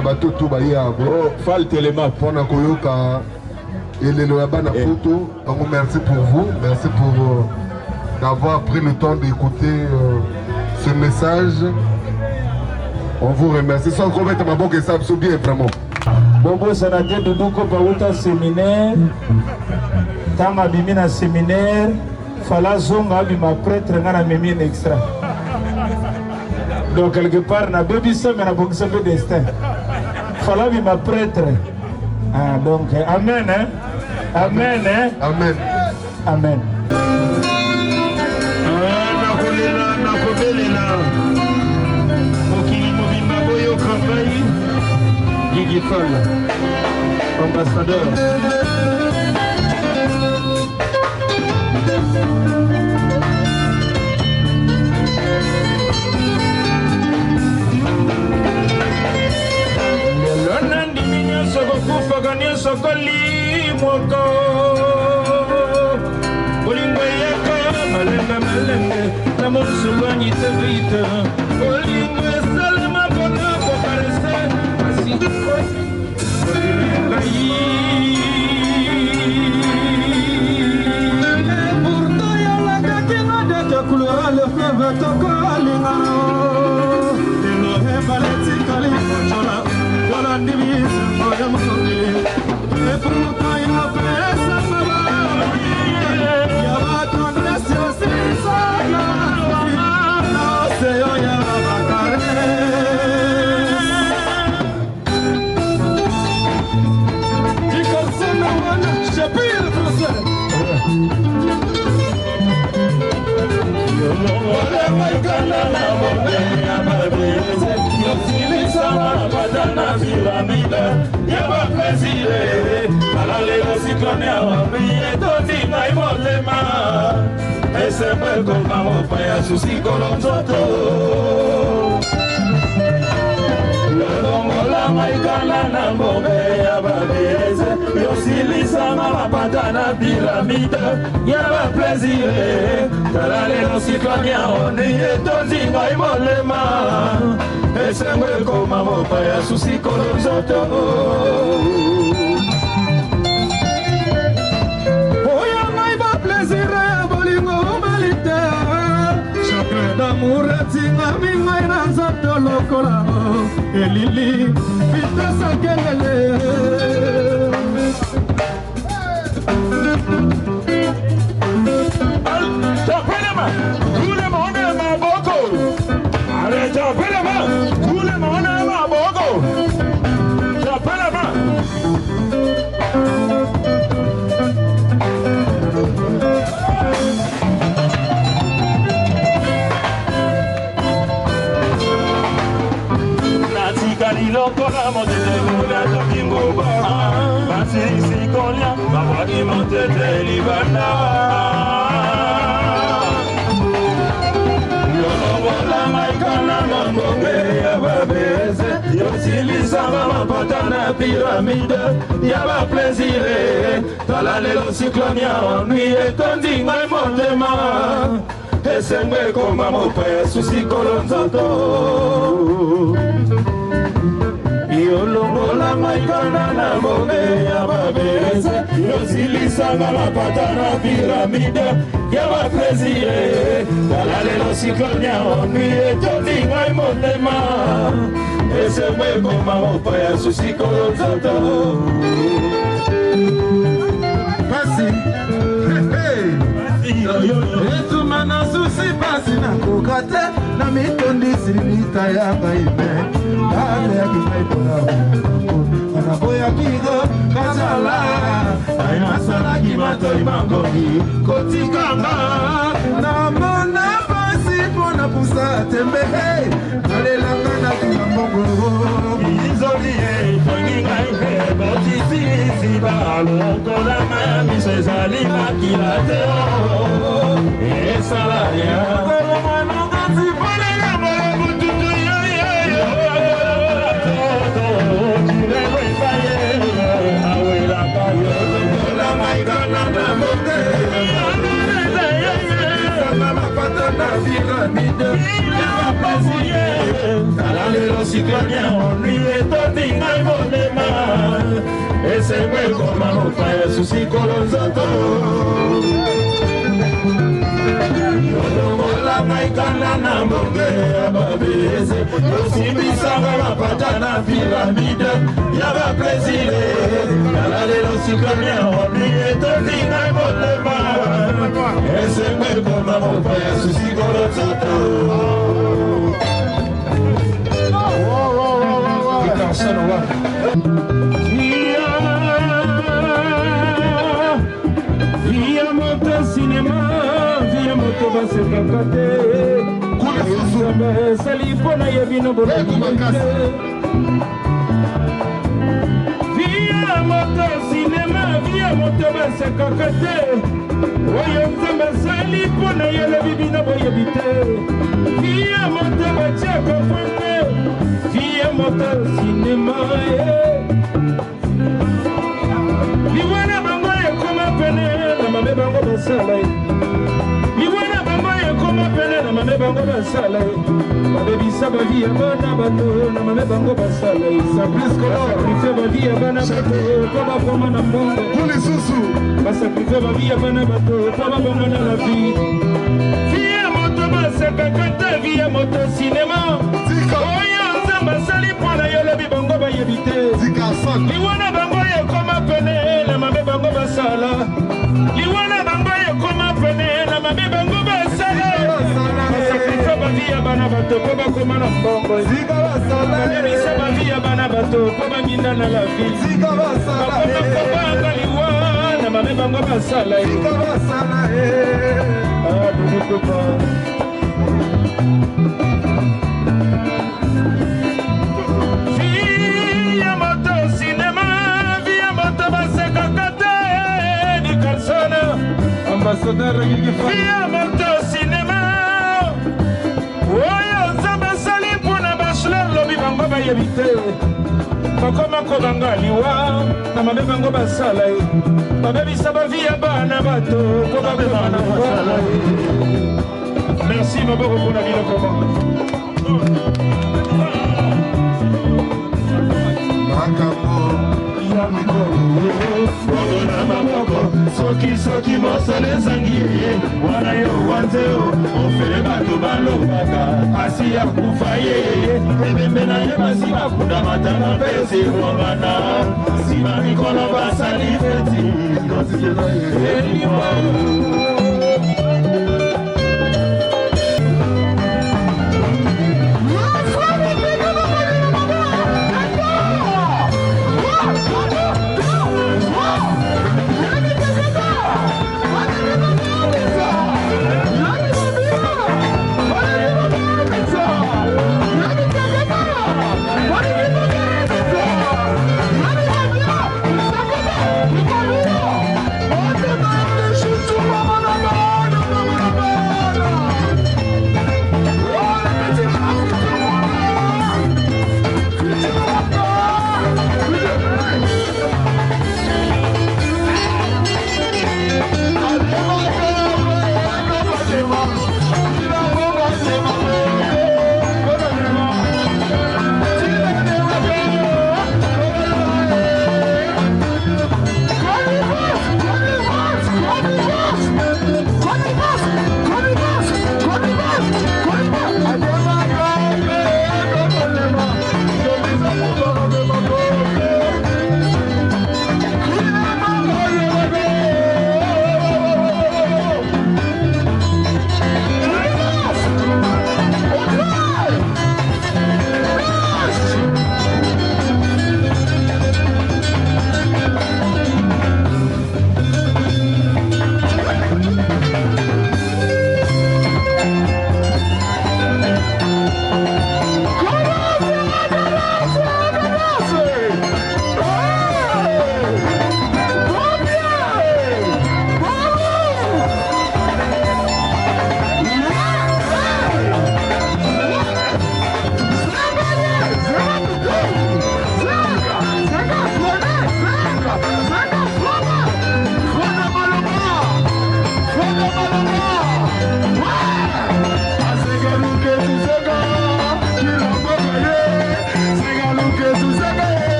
na bato to baye abo fal telema pona koyoka elelo ya bana photo. Donc merci pour vous, merci pour d'avoir pris le temps d'écouter ce message. On vous remercie. Sans qu'on mette ma banque et ça bien vraiment. Bobo Sanate Doudouko Pauta séminaire. Tanga bimina séminaire. Fala zonga bima prêtre ngana mimi extra. Donc quelque part na baby ça mais na bongisa peu destin. Fala bima prêtre. Ah donc amen hein. Amen hein. Amen. Amen. Gigi Fall, ambassadeur. Melonandi minyo sokokufa ganyo sokoli mwoko. Olingwe yaka malembe na monsulwani tevita. Olingwe salama kono kokarese. Le fleuve tokalinga le baleti kalifotola dola divise moya mokili et pourtant il a fait sa mama ya va tendresse aussi sana na seyo ya bakare dikosema wana chapir français. Wale maikana na mone ya mabeze Yosilisa marapatana piramide Yaba plezire Alale lo siklone ya wamiye Toti maimotema Esembe koma wapaya susikolo mzoto Lolongola maikana na mone ya mabeze Yosilisa marapatana piramide Yaba plezire Talale no sikanya oni etonzi ngai molema Esengwe koma mopaya susikolo nzoto Oya ngai ba plaisir ya bolingo malite Chakre d'amour etinga mingai na nzoto lokola Elili vitesa kelele Tout le monde est ma boco. Allez, j'appelle la main. Tout le monde est ma boco. J'appelle la main. Natikali lokola motete mula tapingo ba. Basi sikolia, babaki motete libanda. Yosilisa mapatana piramide Yaba plezire Talale lo sikloni ya onui Etondi ngai motema Esengwe koma mopaya susikolo nzoto Yolongola maikana na mone ya babeze Yosilisa mapatana piramide Yaba plezire Talale lo sikloni ya onui Etondi ngai motema Esengwe koma mopaya susikolo nzoto Pasi Etuma na susi pasi na kokate Na mitondi sirimita ya baime Kale ya kimai pona Anaboya kigo kachala Ainasala kimato imangogi Kotikanga Na mona pasi pona pusa tembe Alelanga na kimamongo Izolie toninga ife Botisi siba Lokola mami se zalima kilateo Esalaria Kolomanonga tipole ya moya bututu yo yo Chile paye Awela paye Lokola maikana na mote Sama patana piramide Yaba plezire Talale lo siklonye onui etoti koma mopaya susi kolonzoto Yodomola maikana na mbonge ya babeze Yosimbisanga mapata na piramide ya baplezile Nalalelo sikamia wami etotinga motema Esembe koma mopaya susi kolonzoto Via moto cinéma, via moto basekakate salipona yebino bolekate Via moto cinéma, via moto basekakate Oyo nzambe salipona yelebibino boyebite Via moto bachaka fwene Via moto cinéma Liwana bango yekoma pene na mame bango basala Liwana bango yekoma pene na mame bango basala Babebisa bavi ya bana bato na mame bango basala Basakrifie bavi ya bana bato po bakoma na mbongo Basakrifie bavi ya bana bato po babonga na la vie Via moto basekakata via moto cinéma Oyo nzamba sali pona yolobi bango bayebite Liwana bango yekoma pene na mame bango basala Liwana bango yekoma pene na mame bango basala Basakrifie bavi ya bana bato po bakoma na mbongo Babebisa bavi ya bana bato po baminda na la vie Bakoma kobanga liwa na mame bango basala Via moto cinéma, via moto basekakate di calzone Ambassadeur Via moto cinéma Oyo nzambe sali mpona bachelor lobi bango bayebite Bakoma kobanga liwa na mabe bango basala Babebisa bavi ya bana bato po babema na basala Merci maboko mpona biloko Soki mosala ezangi ye wana yo wanzeo ofele bato balobaka asi ya kufa yeyeye ebembe na ye basi bakunda matanga mpe ezewangana nsima mikolo basali feti What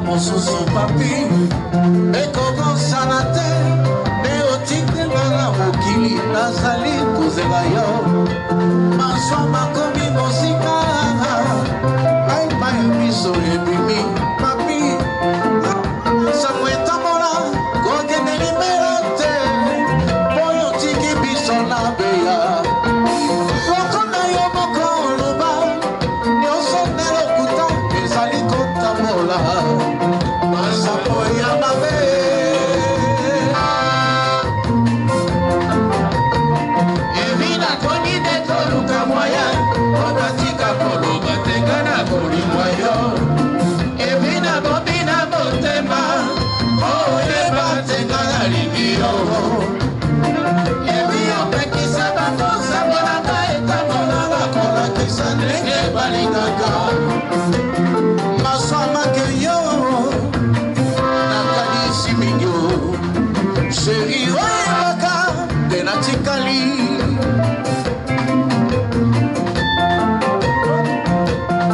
Mosusu papi ekoko sanate neotike na mokili nazali kozela yo maswa makomi mosika aipai miso ebimi papi sango etambola kokende libela te poyo tiki biso na beya lokola yo moko oloba nyonso nelokuta ezali kotambola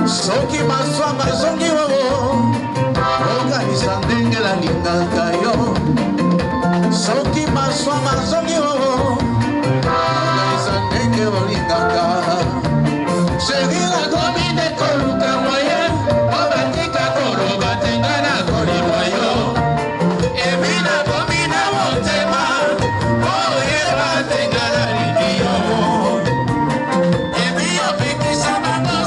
soki maswa mazongi wo organisa ndenge nalingaka yo soki maswa mazongi wo organisa ndenge olingaka sheri nakomi nde koluka moye obatika koloba tenga nakolima yo ebi nakomi na motema oyeba tenga nalingi yo ebi opekisa bango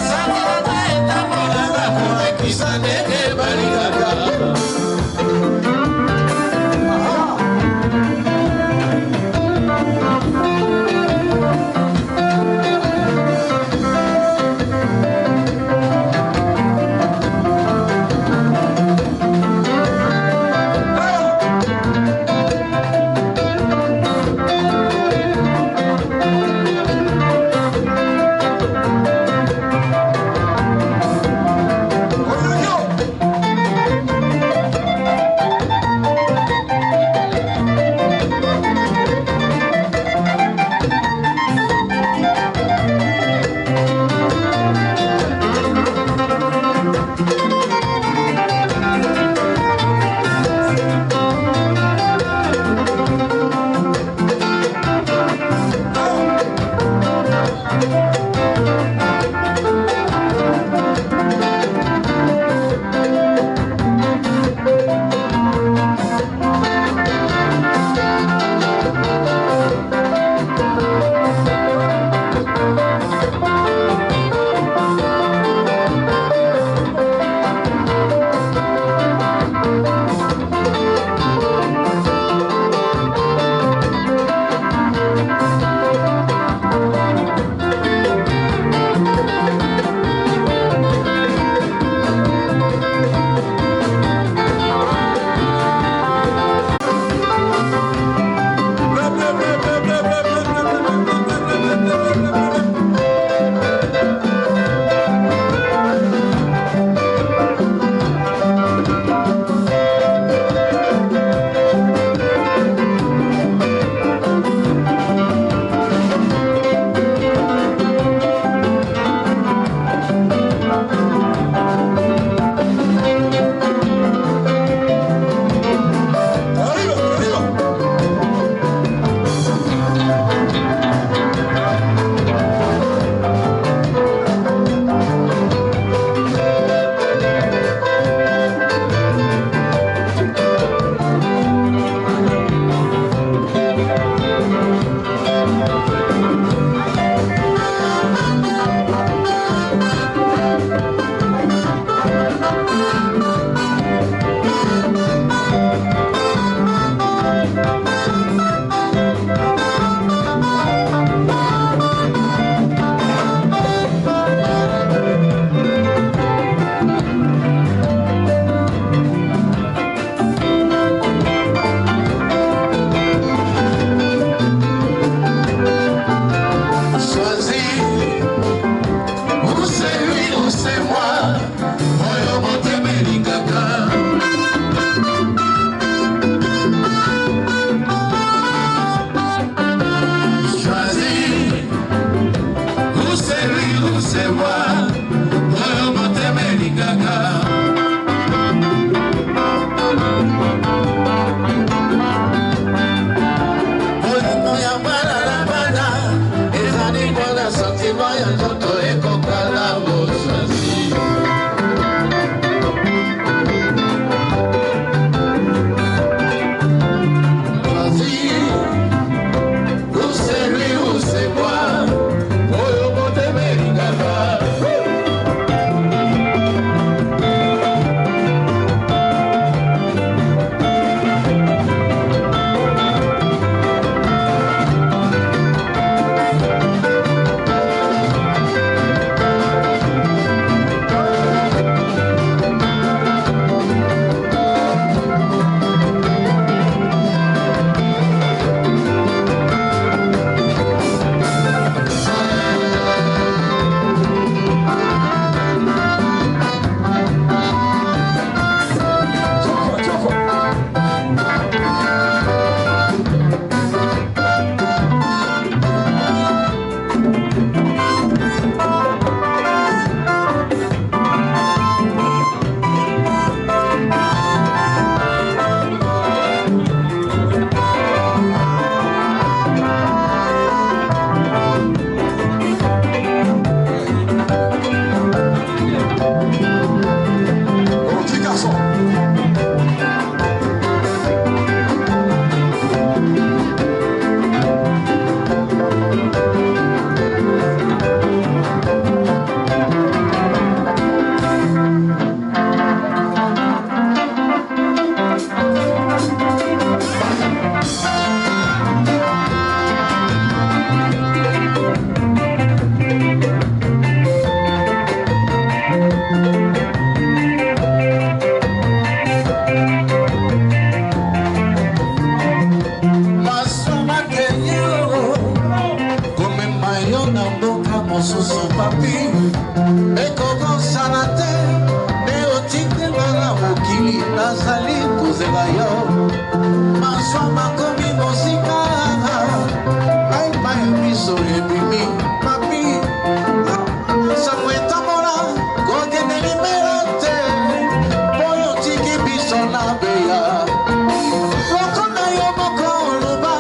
nyonso ebimi papi sango etambola kokende libela te mpo yotiki biso na beya loko na yo moko oloba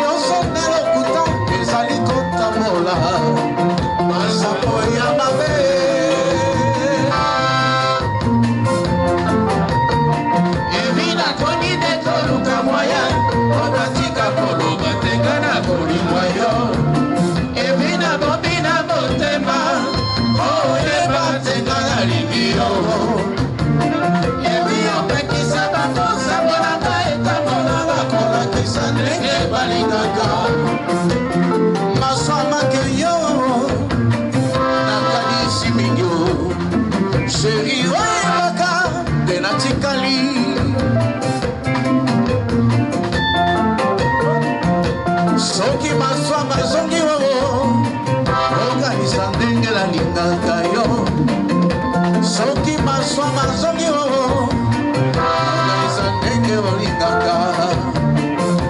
nyonso nelokuta ezali kotambola masambo ya mabe evina koni de koluka mwaya obatika koloba tengana kolimwayo evina bobina motema oyeba tengana libio ebio pekisa bakosa monaka etamona bakolakisa ndenge balingaka maswamake yo nakanisi mingi sheri oyebaka nde natikali soki maswa mazongi wowo okanisa ndenge nalingaka yo soki maswa mazongi wowo okanisa ndenge olingaka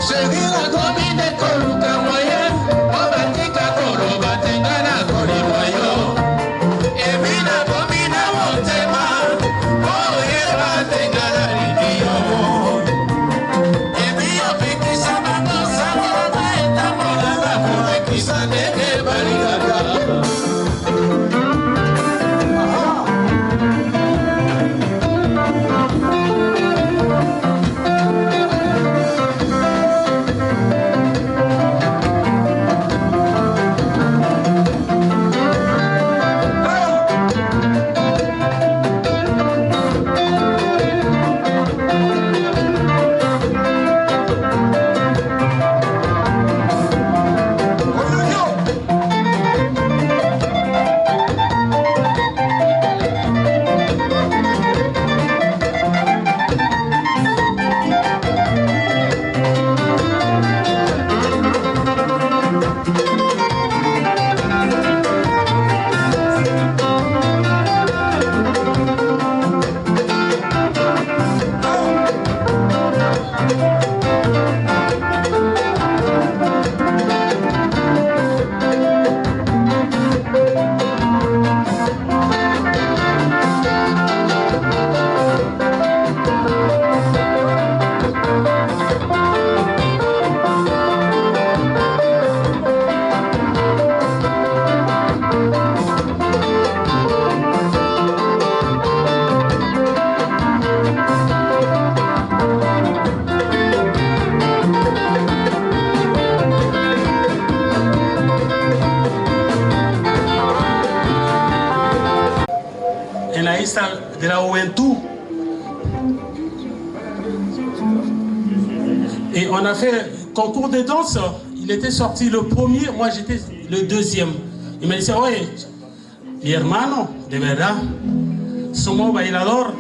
sheri nakomi nde koluka moye obatika koloba tenga na kolima yo ebina komi na motema oyeba tenga na lindi yo ebiyo pekisa bakosa kolaba etambola bakolekisa ndenge balingaka de la Ouentou. Et on a fait concours de danse. Il était sorti le premier, moi j'étais le deuxième. Il m'a dit, oye, mi hermano, de verdad, somos bailador,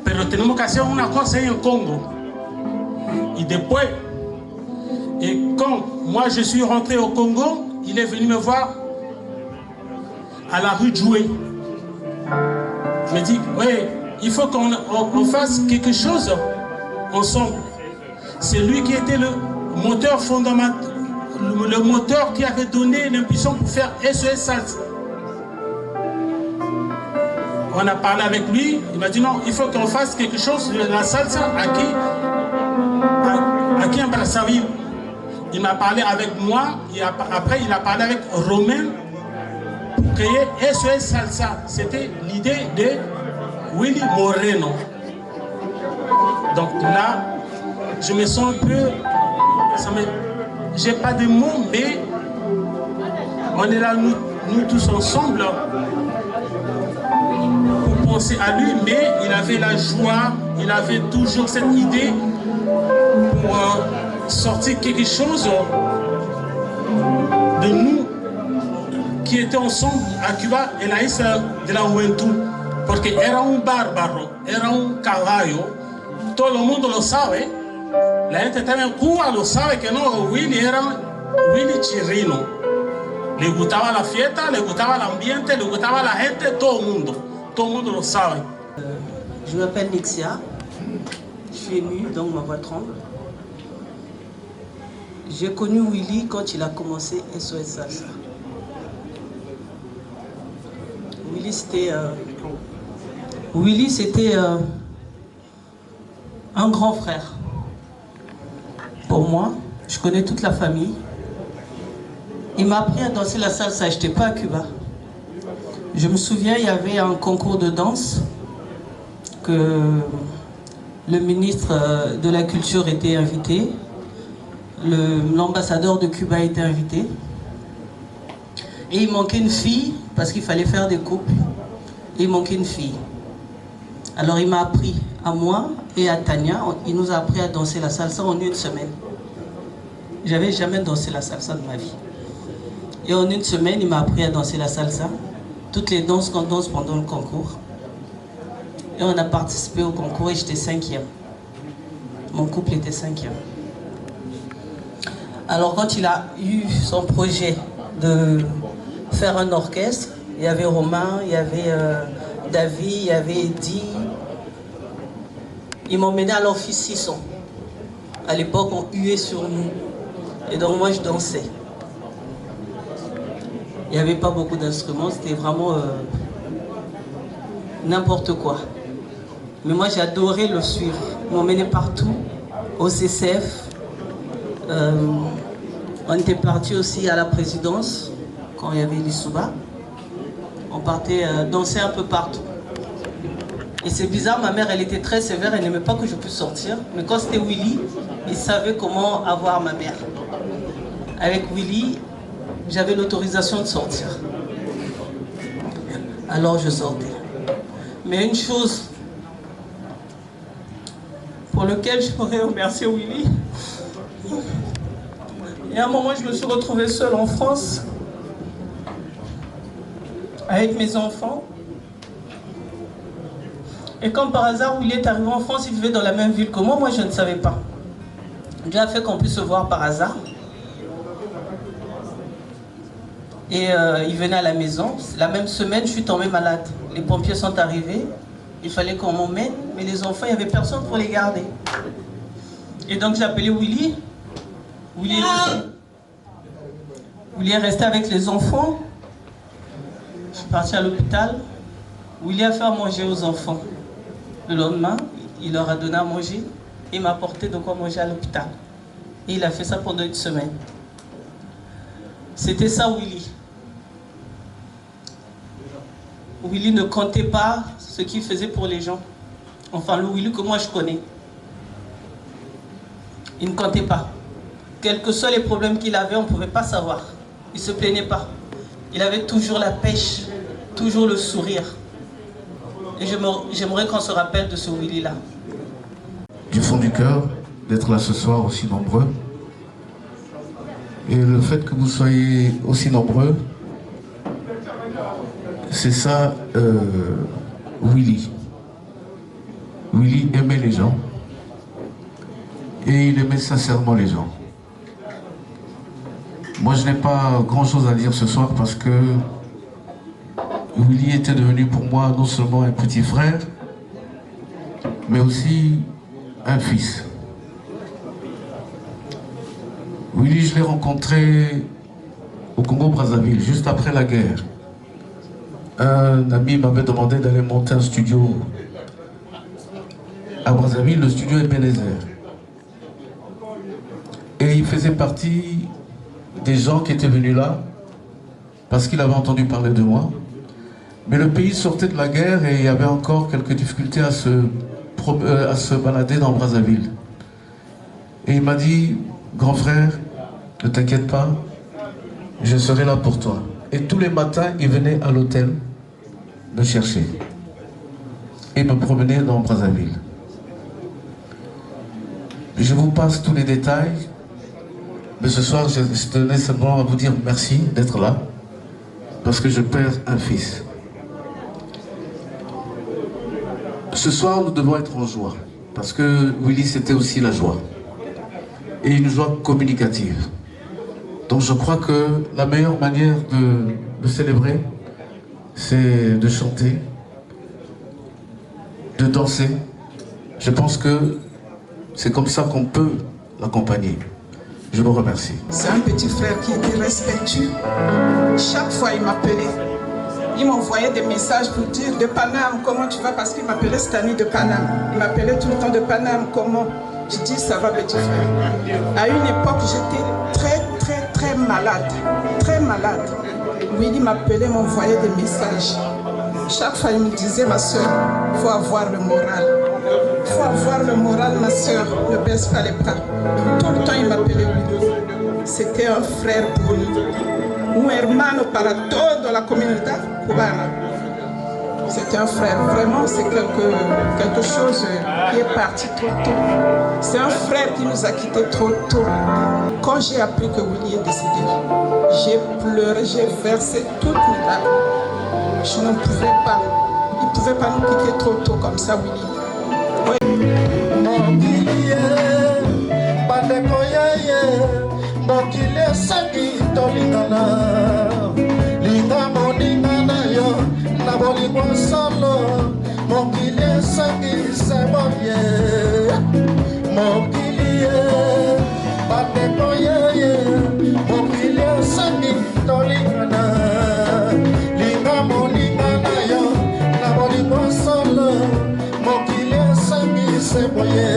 pero tenemos que hacer una cosa en Congo. Et después, et quand moi je suis rentré au Congo, il est venu me voir à la rue de Joué. Je me dis, ouais, il faut qu'on fasse quelque chose ensemble. C'est lui qui était le moteur fondamental, le moteur qui avait donné l'impulsion pour faire SOS Salsa. On a parlé avec lui, il m'a dit non, il faut qu'on fasse quelque chose de la salsa aquí en Brazzaville. Il m'a parlé avec moi et après il a parlé avec Romain pour créer SOS Salsa. C'était l'idée de Willy Moreno. Donc là, je me sens un peu... J'ai pas de mots, mais on est là, nous tous ensemble, pour penser à lui, mais il avait la joie, il avait toujours cette idée pour sortir quelque chose de nous qui étaient ensemble à Cuba, en la isla de la Juventud, porque era un bárbaro, era un caballo, todo el mundo lo sabe, la gente también en Cuba lo sabe que no, Willy era Willy Chirino, le gustaba la fiesta, le gustaba el ambiente, le gustaba la gente, todo el mundo lo sabe. Je m'appelle Nexia, je suis émue, donc ma voix tremble. J'ai connu Willy quand il a commencé SOS Salsa. Willy, c'était un grand frère. Pour moi, je connais toute la famille. Il m'a appris à danser la salsa, je n'étais pas à Cuba. Je me souviens, il y avait un concours de danse que le ministre de la Culture était invité, l'ambassadeur de Cuba était invité. Et il manquait une fille, parce qu'il fallait faire des couples. Et il manquait une fille. Alors il m'a appris, à moi et à Tania, il nous a appris à danser la salsa en une semaine. J'avais jamais dansé la salsa de ma vie. Et en une semaine, il m'a appris à danser la salsa. Toutes les danses qu'on danse pendant le concours. Et on a participé au concours et j'étais 5e. Mon couple était 5e. Alors quand il a eu son projet de faire un orchestre, il y avait Romain, il y avait David, il y avait Eddie. Ils m'ont emmené à l'office 600. À l'époque, on huait sur nous. Et donc moi, je dansais. Il n'y avait pas beaucoup d'instruments, c'était vraiment n'importe quoi. Mais moi, j'adorais le suivre. Ils m'emmenaient partout, au CCF. On était partis aussi à la présidence, quand il y avait l'Issouba. On partait danser un peu partout. Et c'est bizarre, ma mère, elle était très sévère, elle n'aimait pas que je puisse sortir. Mais quand c'était Willy, il savait comment avoir ma mère. Avec Willy, j'avais l'autorisation de sortir. Alors je sortais. Mais une chose pour laquelle je pourrais remercier Willy, et à un moment, je me suis retrouvée seule en France, avec mes enfants. Et comme par hasard, Willy est arrivé en France, il vivait dans la même ville que moi, je ne savais pas. Dieu a fait qu'on puisse se voir par hasard. Et il venait à la maison. La même semaine, je suis tombée malade. Les pompiers sont arrivés. Il fallait qu'on m'emmène, mais les enfants, il n'y avait personne pour les garder. Et donc j'ai appelé Willy. Willy est resté avec les enfants. Je suis partie à l'hôpital. Willy a fait à manger aux enfants. Le lendemain, il leur a donné à manger. Il m'a apporté de quoi manger à l'hôpital. Et il a fait ça pendant une semaine. C'était ça Willy. Willy ne comptait pas ce qu'il faisait pour les gens. Enfin, le Willy que moi je connais. Il ne comptait pas. Quels que soient les problèmes qu'il avait, on ne pouvait pas savoir. Il ne se plaignait pas. Il avait toujours la pêche, toujours le sourire. Et j'aimerais qu'on se rappelle de ce Willy-là. Du fond du cœur, d'être là ce soir aussi nombreux. Et le fait que vous soyez aussi nombreux, c'est ça, Willy. Willy aimait les gens. Et il aimait sincèrement les gens. Moi, je n'ai pas grand-chose à dire ce soir parce que Willy était devenu pour moi non seulement un petit frère, mais aussi un fils. Willy, je l'ai rencontré au Congo-Brazzaville, juste après la guerre. Un ami m'avait demandé d'aller monter un studio à Brazzaville, le studio Ebenezer. Et il faisait partie des gens qui étaient venus là parce qu'il avait entendu parler de moi. Mais le pays sortait de la guerre et il y avait encore quelques difficultés à se balader dans Brazzaville. Et il m'a dit, grand frère, ne t'inquiète pas, je serai là pour toi. Et tous les matins, il venait à l'hôtel me chercher et me promener dans Brazzaville. Je vous passe tous les détails, mais ce soir, je tenais simplement à vous dire merci d'être là, parce que je perds un fils. Ce soir, nous devons être en joie, parce que Willy, c'était aussi la joie, et une joie communicative. Donc je crois que la meilleure manière de célébrer, c'est de chanter, de danser. Je pense que c'est comme ça qu'on peut l'accompagner. Je vous remercie. C'est un petit frère qui était respectueux. Chaque fois, il m'appelait. Il m'envoyait des messages pour dire de Paname, comment tu vas? Parce qu'il m'appelait Stani de Paname. Il m'appelait tout le temps de Paname, comment? Je dis, ça va, petit frère. À une époque, j'étais très malade. Très malade. Willy m'appelait, m'envoyait des messages. Chaque fois, il me disait, ma soeur, il faut avoir le moral. Il faut avoir le moral, ma soeur. Ne baisse pas les bras. Tout le temps, il m'appelait Willy. C'était un frère pour nous. Un hermano para toda la comunidad cubana. C'était un frère. Vraiment, c'est quelque chose qui est parti trop tôt. C'est un frère qui nous a quittés trop tôt. Quand j'ai appris que Willy est décédé, j'ai pleuré, j'ai versé toutes mes larmes. Je n'en pouvais pas. Il ne pouvait pas nous quitter trop tôt comme ça, Willy. Oui. Mokile sangi tolingana linga moningana yo na bolingo solo mokile sangi sebovie mokile bandeko yeye mokile sangi tolingana linga moningana yo na bolingo solo mokile sangi sebovie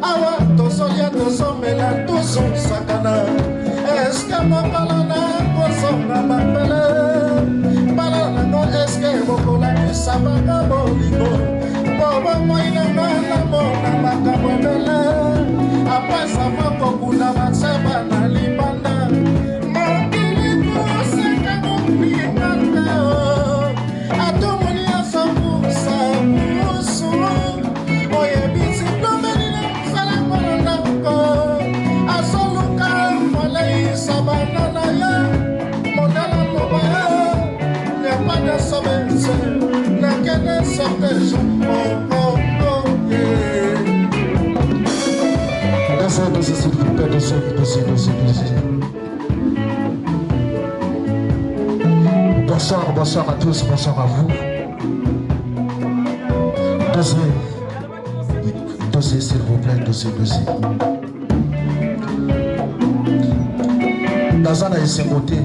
awa tosolia tosomela tososakana eske mokalana kosonga mapele mbala nango eske bokolakisa banga bolingo bobomoinanga namona makambo ebele apesa mokokuna baseba na libanda mokili koseka mopikateo atomoni asabusa busu oyebisi plomenina salakolonako asoluka maleisa banana ya modala loba nepane sobense nakene sotejo Dossier, s'il vous plaît, dossier. Bonsoir à tous, bonsoir à vous. Dossier, s'il vous plaît, dossier. Naza na esengote,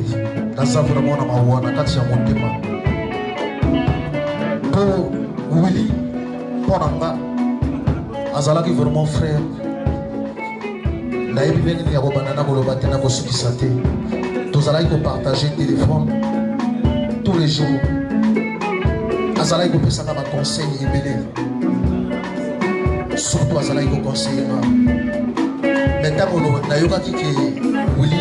naza vraiment na mawana kati ya motema. Po Willy, po nanga, azalaki vraiment frère. La ébibéni ya kobanana koloba te na kosukisa te. Tozalaki kopartager téléphone tous les jours. Azalaki kopesaka ba conseil ebele. Surtout azalaki ko conseiller ma. Mais ntango nayokaki ke Willy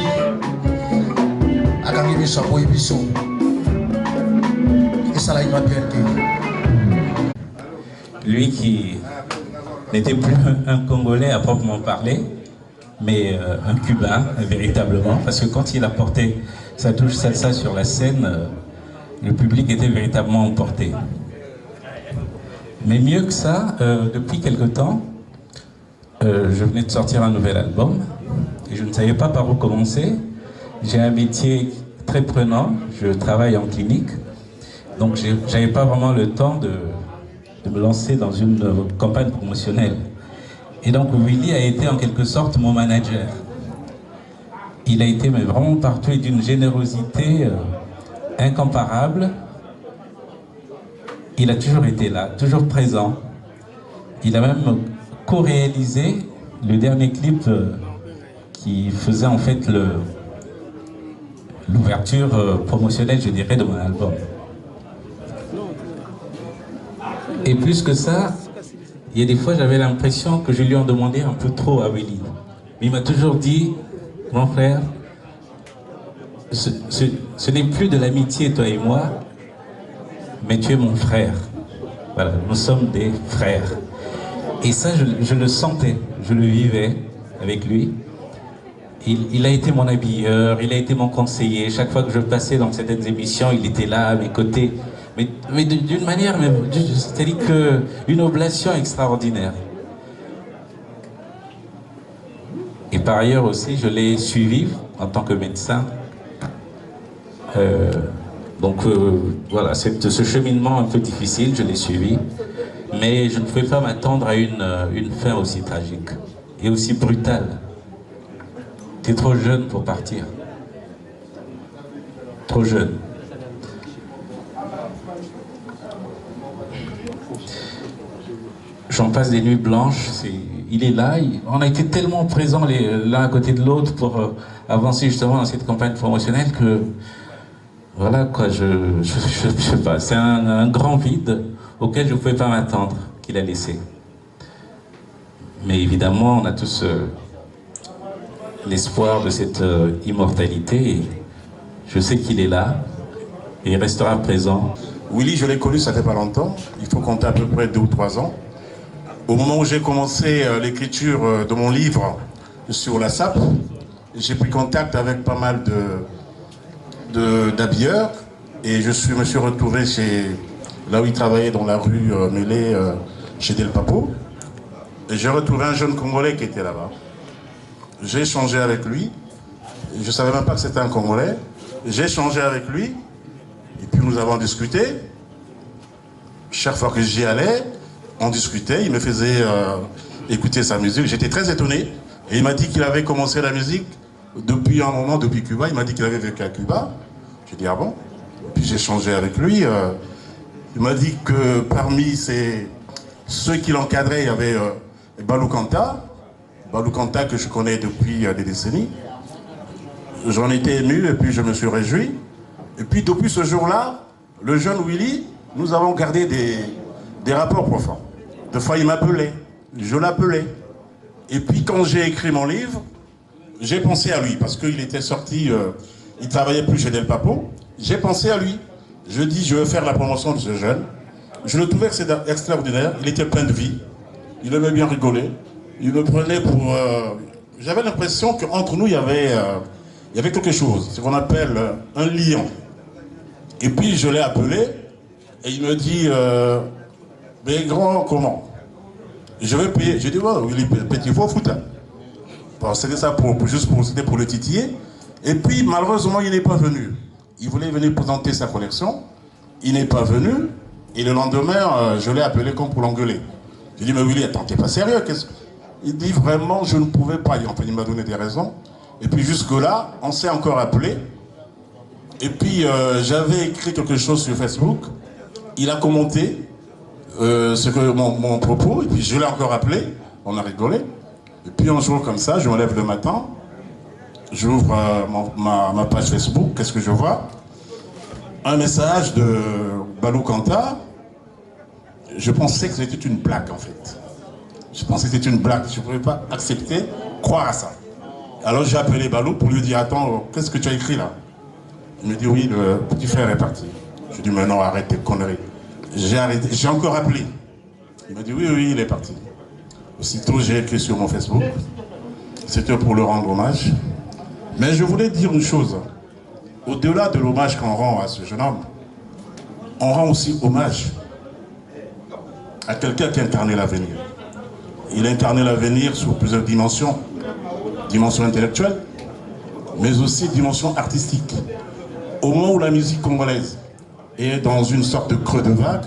akangi biso akoyi biso. Esalaki ma bien te. Lui qui n'était plus un Congolais à proprement parler, mais un Cubain, véritablement, parce que quand il apportait sa touche salsa sur la scène, le public était véritablement emporté. Mais mieux que ça, depuis quelque temps, je venais de sortir un nouvel album, et je ne savais pas par où commencer. J'ai un métier très prenant, je travaille en clinique, donc je n'avais pas vraiment le temps de me lancer dans une campagne promotionnelle. Et donc Willy a été en quelque sorte mon manager. Il a été mais vraiment partout et d'une générosité incomparable. Il a toujours été là, toujours présent. Il a même co-réalisé le dernier clip qui faisait en fait l'ouverture promotionnelle, je dirais, de mon album. Et plus que ça, il y a des fois, j'avais l'impression que je lui en demandais un peu trop à Willy. Mais il m'a toujours dit, mon frère, ce n'est plus de l'amitié, toi et moi, mais tu es mon frère. Voilà, nous sommes des frères. Et ça, je le sentais, je le vivais avec lui. Il a été mon habilleur, il a été mon conseiller. Chaque fois que je passais dans certaines émissions, il était là à mes côtés. Mais d'une manière, c'est-à-dire qu'une oblation extraordinaire. Et par ailleurs aussi, je l'ai suivi en tant que médecin. Donc voilà, ce cheminement un peu difficile, je l'ai suivi. Mais je ne pouvais pas m'attendre à une fin aussi tragique et aussi brutale. Tu es trop jeune pour partir. Trop jeune. J'en passe des nuits blanches. Il est là. On a été tellement présents l'un à côté de l'autre pour avancer justement dans cette campagne promotionnelle que voilà quoi, je sais pas. C'est un grand vide auquel je ne pouvais pas m'attendre qu'il a laissé. Mais évidemment, on a tous l'espoir de cette immortalité. Et je sais qu'il est là et il restera présent. Willy, je l'ai connu, ça fait pas longtemps. Il faut compter à peu près 2 ou 3 ans. Au moment où j'ai commencé l'écriture de mon livre sur la SAP, j'ai pris contact avec pas mal d'habilleurs et me suis retrouvé là où il travaillait dans la rue Mélé, chez Del Papo. Et j'ai retrouvé un jeune Congolais qui était là-bas. J'ai échangé avec lui. Je ne savais même pas que c'était un Congolais. J'ai échangé avec lui. Et puis nous avons discuté. Chaque fois que j'y allais, on discutait. Il me faisait écouter sa musique. J'étais très étonné. Et il m'a dit qu'il avait commencé la musique depuis un moment, depuis Cuba. Il m'a dit qu'il avait vécu à Cuba. J'ai dit, ah bon? Puis j'ai échangé avec lui. Il m'a dit que parmi ceux qui l'encadraient, il y avait Balou Kanta. Balou Kanta que je connais depuis des décennies. J'en étais ému et puis je me suis réjoui. Et puis depuis ce jour-là, le jeune Willy, nous avons gardé des rapports profonds. Des fois il m'appelait, je l'appelais. Et puis quand j'ai écrit mon livre, j'ai pensé à lui parce qu'il était sorti, il travaillait plus chez Del Papo. J'ai pensé à lui. Je dis, je veux faire la promotion de ce jeune. Je le trouvais extraordinaire, il était plein de vie. Il aimait bien rigoler. Il me prenait pour... J'avais l'impression qu'entre nous, il y avait quelque chose, ce qu'on appelle un lion. Et puis je l'ai appelé, et il me dit, mais grand, comment? Je vais payer. J'ai dit, ouais, il est petit, il faut foutre. Bon, c'était ça c'était pour le titiller. Et puis, malheureusement, il n'est pas venu. Il voulait venir présenter sa collection. Il n'est pas venu. Et le lendemain, je l'ai appelé comme pour l'engueuler. J'ai dit, mais Willy, attends, t'es pas sérieux? Il dit, vraiment, je ne pouvais pas. Enfin, il m'a donné des raisons. Et puis, jusque-là, on s'est encore appelé. Et puis, j'avais écrit quelque chose sur Facebook. Il a commenté mon propos. Et puis, je l'ai encore appelé. On a rigolé. Et puis, un jour comme ça, je me lève le matin. J'ouvre ma page Facebook. Qu'est-ce que je vois? Un message de Balou Kanta. Je pensais que c'était une blague, en fait. Je pensais que c'était une blague. Je ne pouvais pas accepter, croire à ça. Alors j'ai appelé Balou pour lui dire, attends, qu'est-ce que tu as écrit là? Il me dit, oui, le petit frère est parti. Je lui dis, mais non, arrête tes conneries. J'ai encore appelé. Il m'a dit, oui, oui, il est parti. Aussitôt, j'ai écrit sur mon Facebook. C'était pour le rendre hommage. Mais je voulais dire une chose. Au-delà de l'hommage qu'on rend à ce jeune homme, on rend aussi hommage à quelqu'un qui a incarné l'avenir. Il a incarné l'avenir sous plusieurs dimensions. Dimension intellectuelle, mais aussi dimension artistique. Au moment où la musique congolaise est dans une sorte de creux de vague,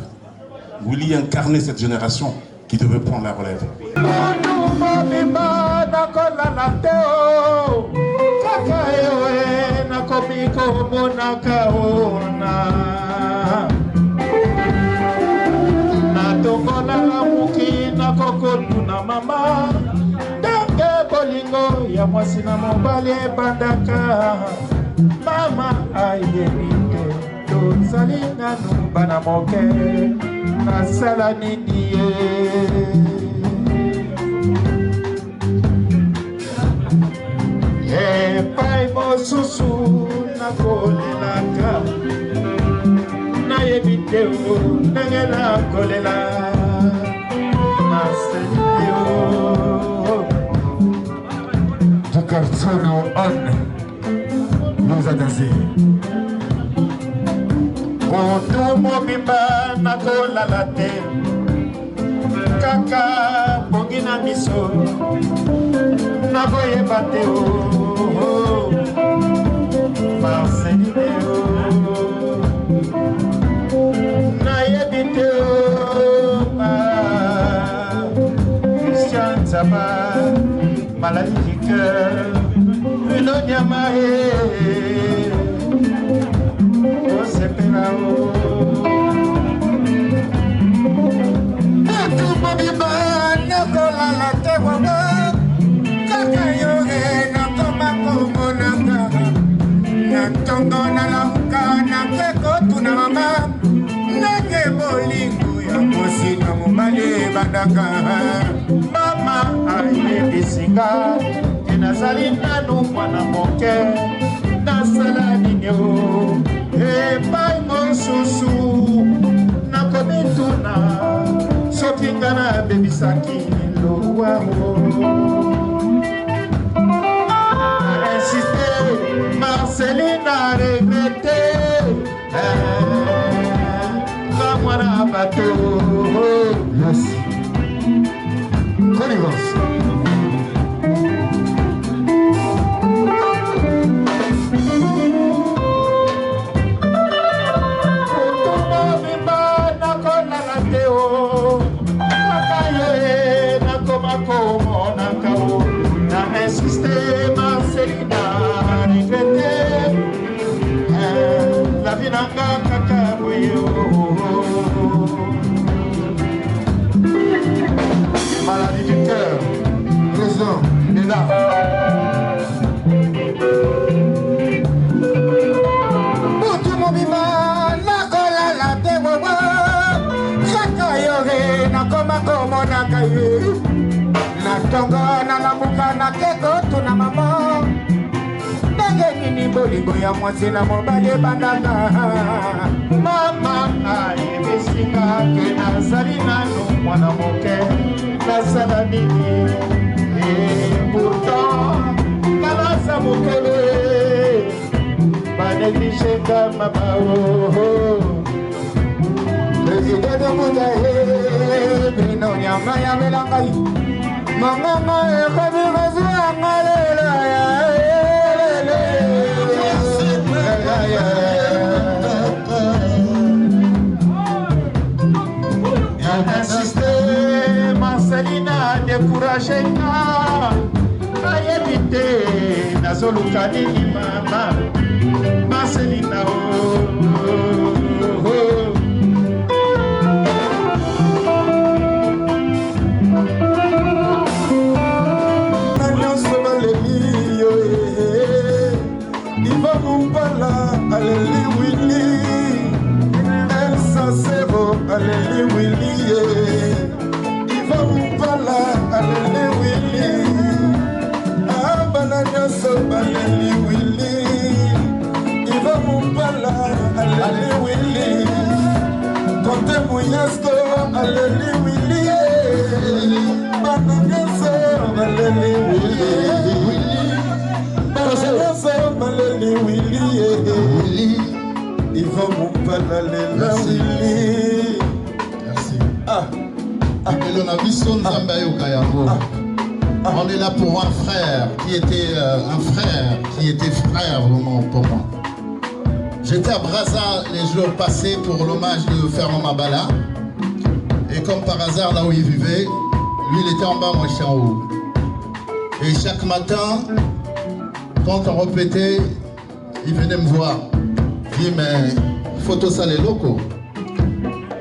Willy incarnait cette génération qui devait prendre la relève. bolingo ya mwasi na mobali ebandaka mama ayebi te tozali nanu bana moke nasala nini ye epai mosusu nakolelaka nayebi te ndenge nakolela naseli te Jakartano on nous a dansé. Moto mobimba nakolala te kaka bongi na miso nakoyeba te Marceline nayebi te maladie du cœur, une onyamae, oh sepelao. Tout mobile, nakola la tewawa, kakayoge nakoma komonaka, natongo na lamuka nakeko tuna mama, nage bolingo ya mosi na mobali bandaka. Mama ayebisinga enazali nanu mwana moke nasala nini o epai mosusu nakomituna soki nga nabebisaki lowa insiste Marcelina regrete nga mwana bato. Merci. Connivence. La vie n'a pas Maladie du cœur. Président, il est là. Butu mobima nakola la tewawa, kakayoge nakoma komonaka ye, natongo na lamuka nakeko tuna mama, ndenge nini bolingo ya mwasi na mobali ebandaka. mama ayebisinga ke nazali nanu mwana moke nasala nini pourtant nalasa mokele banegligenga mama Président de Moudaye, bino nyama ya melangai, manganga ekomi kozwa ngalela ya insiste Marcelina découragé nga ayebi te nazoluka nini mama Marcelina nyonso baleli yo iva mumbala aleli wili elsasero aleli wili iva mumbala aleli wili abana nyonso baleli wili iva mumbala aleli wili kote muyesto aleli wili bana nyonso baleli wili bana nyonso baleli wili iva mumbala lela wili. Merci. On est là pour un frère qui était frère vraiment pour moi. J'étais à Brazza les jours passés pour l'hommage de Ferrand Mabala. Et comme par hasard, là où il vivait, lui il était en bas, moi j'étais en haut. Et chaque matin, quand on répétait, il venait me voir. Il dit mais photo ça les locaux.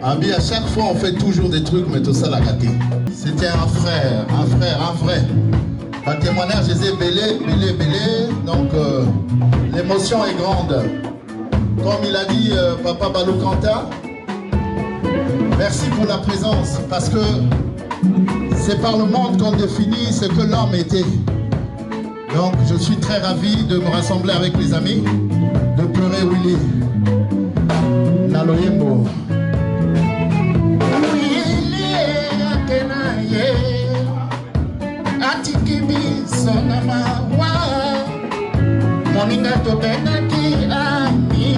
À chaque fois on fait toujours des trucs, mais tout ça l'a gâté. C'était un frère, un vrai. Un témoignage, je disais belé. Donc l'émotion est grande. Comme il a dit Papa Balou Kanta, merci pour la présence, parce que c'est par le monde qu'on définit ce que l'homme était. Donc je suis très ravi de me rassembler avec mes amis, de pleurer Willy. Naloyembo. Atikibi sonama wa moninga to benaki ami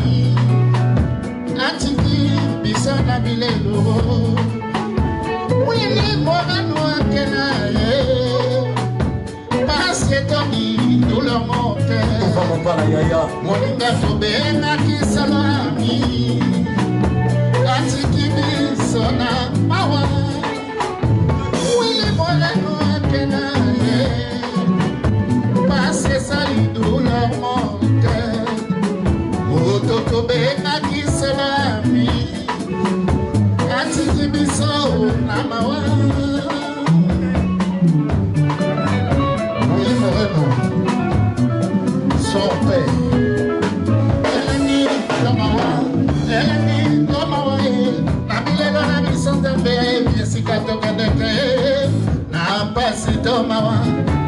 atikibi sona bilelo wili morano akena ye parce toni douleur mon cœur moninga to benaki salami atikibi sona mawa wili morano akena ye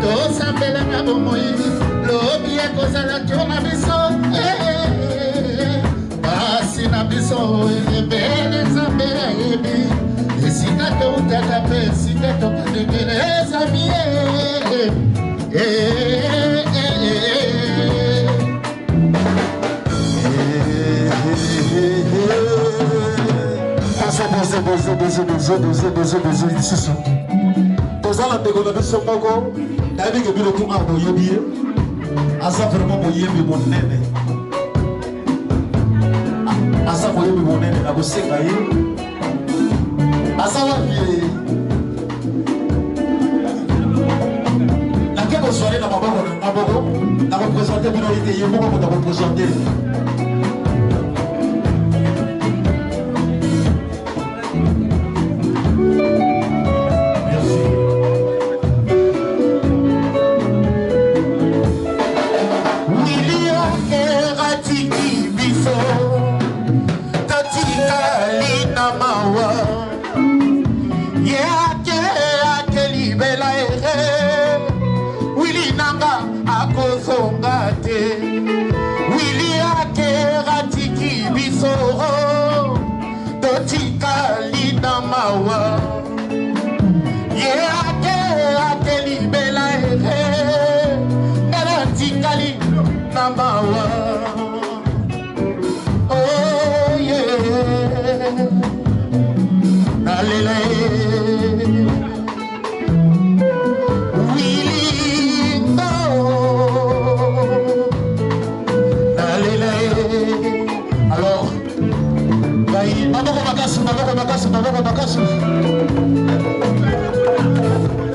tosambelanga bomoi lobi ekozala tio na biso basi na biso ebele nzambe ayebi esika toutaka mpe esika tokandekele ezami bozo lisusu tozala ndeko na biso moko nayebi ke bino tunga boyebi ye aza vraiment boyebi monene aza boyebi monene na kosenga ye aza wapi ye nake kozwale na maboko na moko na kopresente bino ete ye moko moto akopresente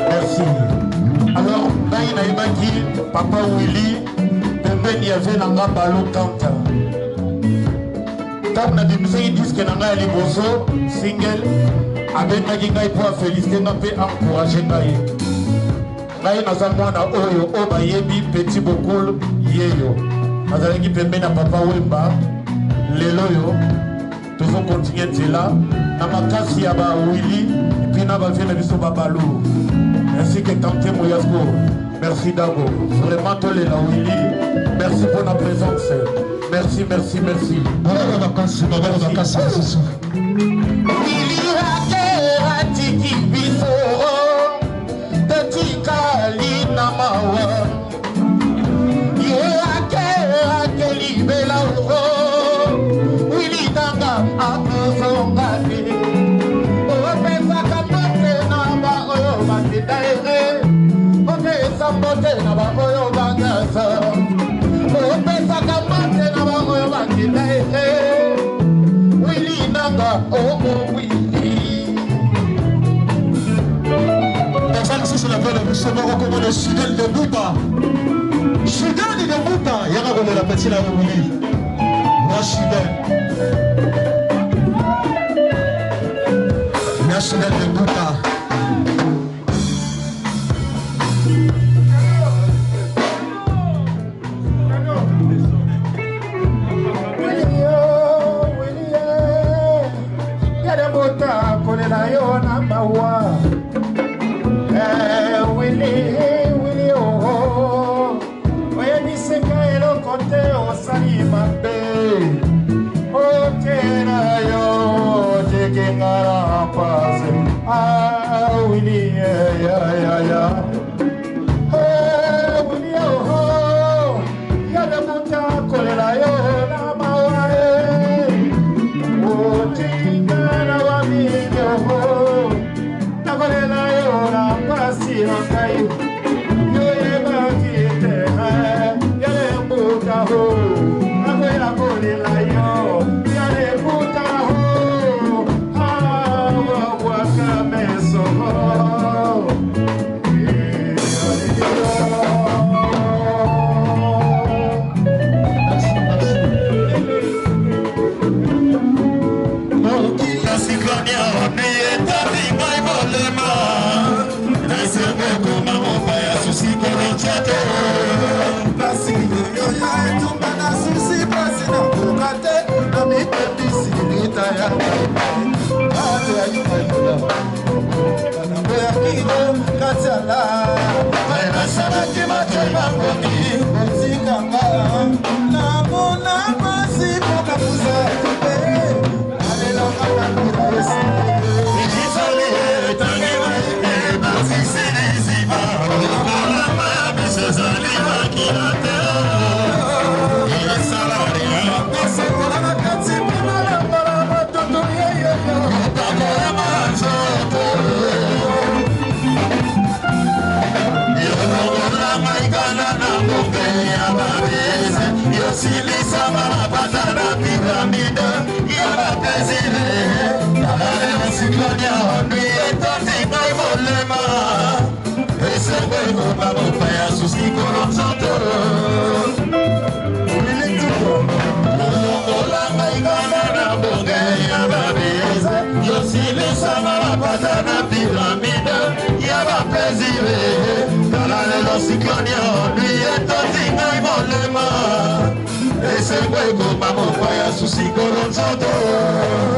Merci. Alors, Papa Willy, pembeni ya ve nanga balo kanta. Tam na dimse disque nanga liboso single abenga ngai pour féliciter nga pe encourager ngai. Ngai naza mwana oyo o bayebi petit bokul yeyo. Azalaki pembeni na Papa Wemba lelo yo. Toujours continuer nzela na makasi ya ba Willy et puis na ba vie na biso babalo. Ainsi que Tante Moyasko. Merci Dago. Vraiment tolé la Willy. Merci pour la présence. Merci, merci, merci. Bonne vacances, bonne vacances. Willy Rakera Tiki Biso Tatika Lina Mawa Yerakera Keli Bela Willy Nanga Akuzongani Opesa Kamote Namba Oyo Batitaere Opesa Mote Namba Oyo Bangasa Opesa Kamote Namba Oyo Batitaere Willy Nanga Oh Willy Personne ici sur la peine de se voir comme le Sudel de Bouta. Sudel de Bouta, il y a un la petite la Willy. Moi Sudel. National de Bouta. Katala, Ese hueco vamos para su psicólogo.